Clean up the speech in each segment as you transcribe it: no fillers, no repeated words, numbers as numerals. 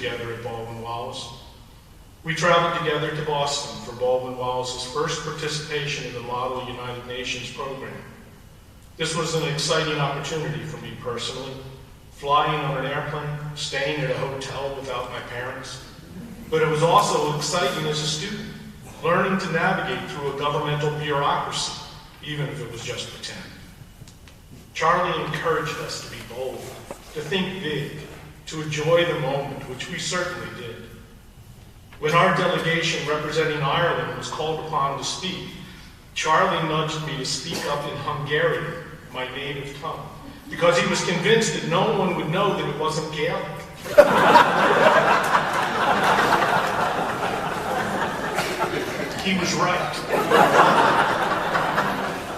together at Baldwin Wallace. We traveled together to Boston for Baldwin Wallace's first participation in the Model United Nations program. This was an exciting opportunity for me personally, flying on an airplane, staying at a hotel without my parents. But it was also exciting as a student, learning to navigate through a governmental bureaucracy, even if it was just pretend. Charlie encouraged us to be bold, to think big, to enjoy the moment, which we certainly did. When our delegation representing Ireland was called upon to speak, Charlie nudged me to speak up in Hungarian, my native tongue, because he was convinced that no one would know that it wasn't Gaelic. He was right.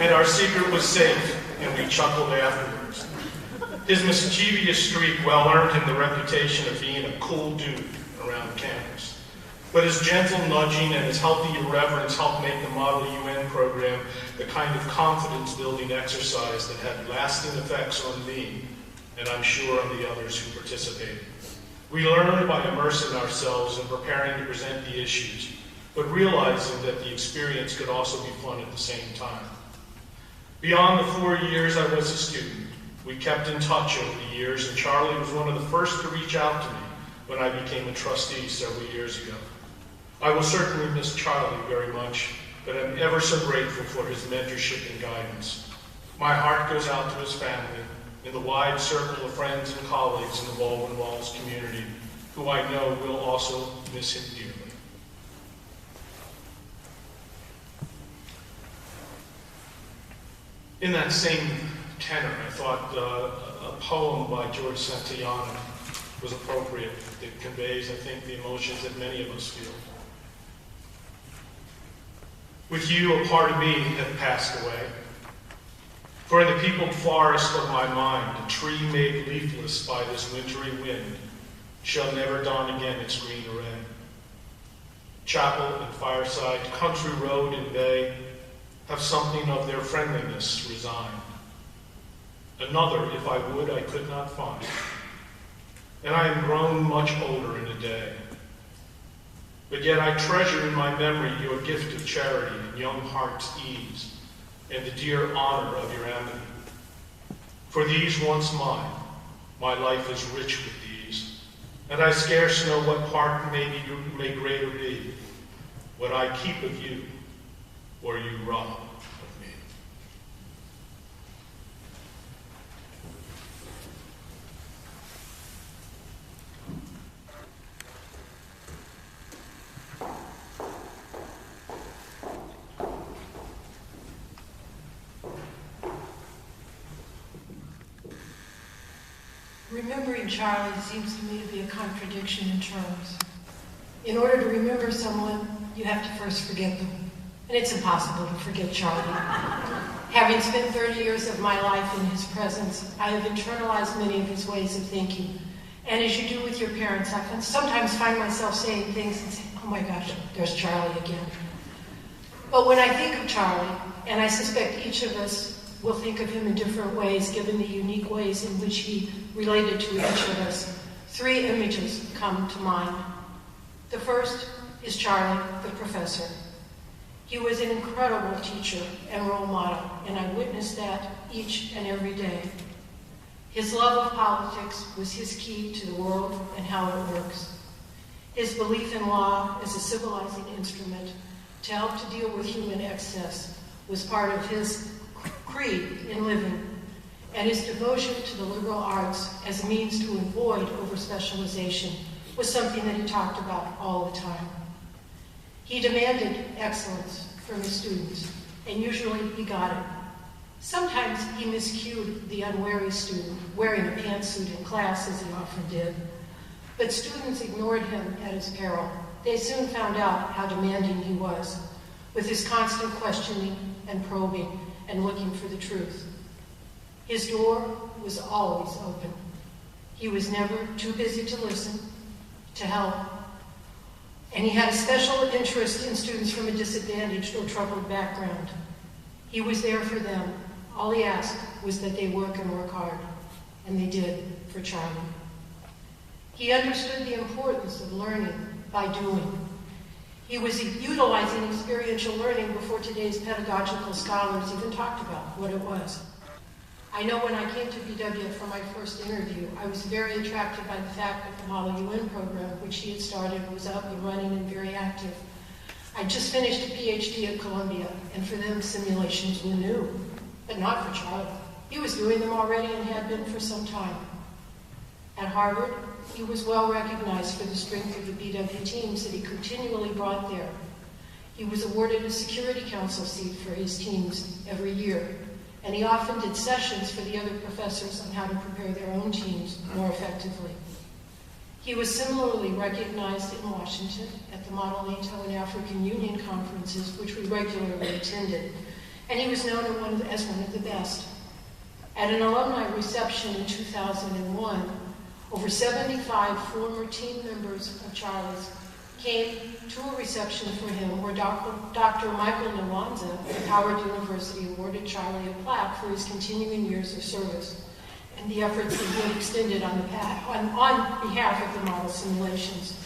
And our secret was safe, and we chuckled afterwards. His mischievous streak well earned him the reputation of being a cool dude around campus. But his gentle nudging and his healthy irreverence helped make the Model UN program the kind of confidence-building exercise that had lasting effects on me, and I'm sure on the others who participated. We learned by immersing ourselves in preparing to present the issues, but realizing that the experience could also be fun at the same time. Beyond the 4 years I was a student, we kept in touch over the years, and Charlie was one of the first to reach out to me when I became a trustee several years ago. I will certainly miss Charlie very much, but I'm ever so grateful for his mentorship and guidance. My heart goes out to his family and the wide circle of friends and colleagues in the Baldwin Wallace community, who I know will also miss him dearly. In that same tenor, I thought a poem by George Santayana was appropriate. It conveys, I think, the emotions that many of us feel. With you, a part of me had passed away. For in the peopled forest of my mind, a tree made leafless by this wintry wind shall never don again its green array. Chapel and fireside, country road and bay have something of their friendliness resigned. Another, if I would, I could not find. And I am grown much older in a day. But yet I treasure in my memory your gift of charity and young heart's ease, and the dear honor of your amity. For these once mine, my life is rich with these, and I scarce know what part may greater be, what I keep of you, or you rob of me. Remembering Charlie seems to me to be a contradiction in terms. In order to remember someone, you have to first forget them. And it's impossible to forget Charlie. Having spent 30 years of my life in his presence, I have internalized many of his ways of thinking. And as you do with your parents, I can sometimes find myself saying things and saying, oh my gosh, there's Charlie again. But when I think of Charlie, and I suspect each of us will think of him in different ways, given the unique ways in which he related to each of us, three images come to mind. The first is Charlie, the professor. He was an incredible teacher and role model, and I witnessed that each and every day. His love of politics was his key to the world and how it works. His belief in law as a civilizing instrument to help to deal with human excess was part of his creed in living, and his devotion to the liberal arts as a means to avoid over-specialization was something that he talked about all the time. He demanded excellence from his students, and usually he got it. Sometimes he miscued the unwary student, wearing a pantsuit in class as he often did. But students ignored him at his peril. They soon found out how demanding he was, with his constant questioning and probing and looking for the truth. His door was always open. He was never too busy to listen, to help, and he had a special interest in students from a disadvantaged or troubled background. He was there for them. All he asked was that they work and work hard, and they did for Charlie. He understood the importance of learning by doing. He was utilizing experiential learning before today's pedagogical scholars even talked about what it was. I know when I came to BW for my first interview, I was very attracted by the fact that the Model UN program, which he had started, was up and running and very active. I just finished a PhD at Columbia, and for them, simulations were new, but not for Charlie. He was doing them already and had been for some time. At Harvard, he was well recognized for the strength of the BW teams that he continually brought there. He was awarded a Security Council seat for his teams every year, and he often did sessions for the other professors on how to prepare their own teams more effectively. He was similarly recognized in Washington at the Model NATO and African Union conferences, which we regularly attended, and he was known as one of the best. At an alumni reception in 2001, over 75 former team members of Charlie's came to a reception for him where Dr. Michael Nwanza of Howard University awarded Charlie a plaque for his continuing years of service and the efforts that he had extended on behalf of the model simulations.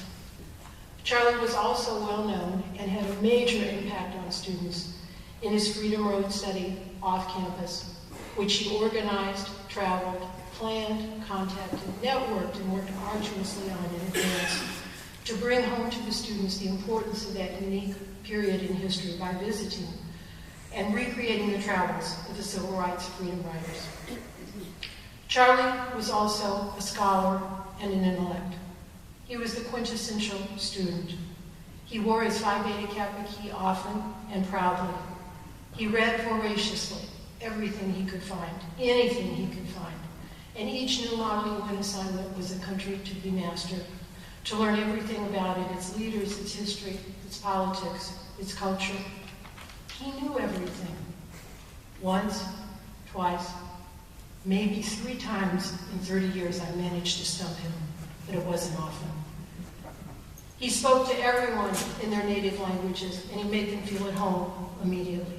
Charlie was also well known and had a major impact on students in his Freedom Road study off campus, which he organized, traveled, planned, contacted, networked, and worked arduously on in advance to bring home to the students the importance of that unique period in history by visiting and recreating the travels of the civil rights freedom riders. Charlie was also a scholar and an intellect. He was the quintessential student. He wore his Phi Beta Kappa key often and proudly. He read voraciously everything he could find, anything he could find. And each new Model UN assignment was a country to be mastered, to learn everything about it, its leaders, its history, its politics, its culture. He knew everything. Once, twice, maybe 3 times in 30 years I managed to stump him, but it wasn't often. He spoke to everyone in their native languages, and he made them feel at home immediately.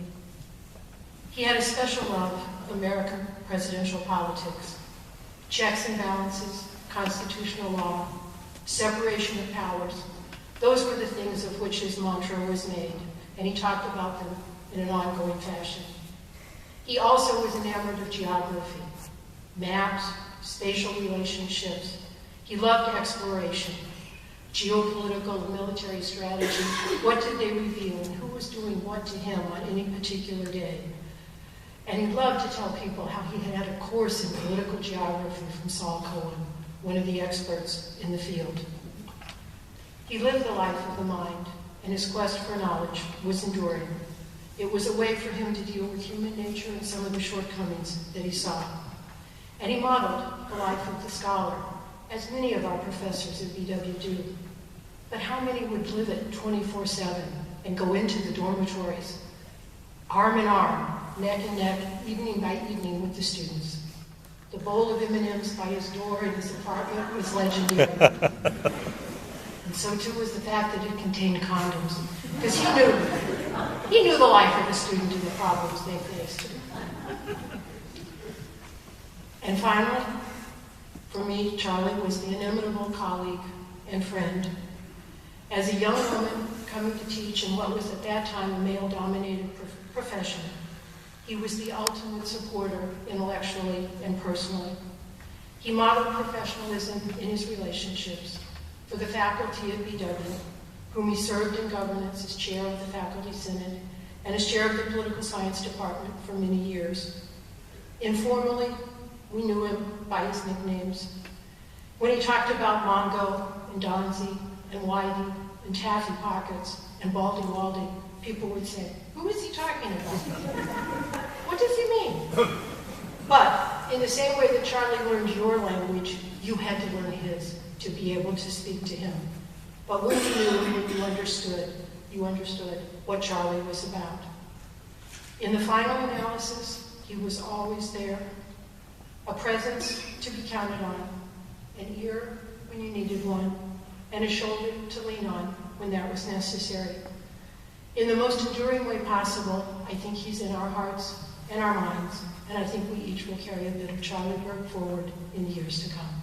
He had a special love of American presidential politics. Checks and balances, constitutional law, separation of powers. Those were the things of which his mantra was made, and he talked about them in an ongoing fashion. He also was enamored of geography, maps, spatial relationships. He loved exploration, geopolitical and military strategy. What did they reveal, and who was doing what to him on any particular day? And he loved to tell people how he had a course in political geography from Saul Cohen, one of the experts in the field. He lived the life of the mind, and his quest for knowledge was enduring. It was a way for him to deal with human nature and some of the shortcomings that he saw. And he modeled the life of the scholar, as many of our professors at BW do. But how many would live it 24/7 and go into the dormitories, arm in arm, neck and neck, evening by evening with the students? The bowl of M&Ms by his door in his apartment was legendary. And so too was the fact that it contained condoms, because he knew the life of the student and the problems they faced. And finally, for me, Charlie was the inimitable colleague and friend. As a young woman coming to teach in what was at that time a male-dominated profession, he was the ultimate supporter intellectually and personally. He modeled professionalism in his relationships for the faculty at BW, whom he served in governance as chair of the Faculty Senate and as chair of the Political Science Department for many years. Informally, we knew him by his nicknames. When he talked about Mongo and Donzi and Whitey and Taffy Pockets and Baldy Waldy, people would say, "Who is he talking about? What does he mean?" But in the same way that Charlie learned your language, you had to learn his to be able to speak to him. But when you knew, when you understood what Charlie was about. In the final analysis, he was always there, a presence to be counted on, an ear when you needed one, and a shoulder to lean on when that was necessary. In the most enduring way possible, I think he's in our hearts and our minds, and I think we each will carry a bit of Charlie Burke forward in the years to come.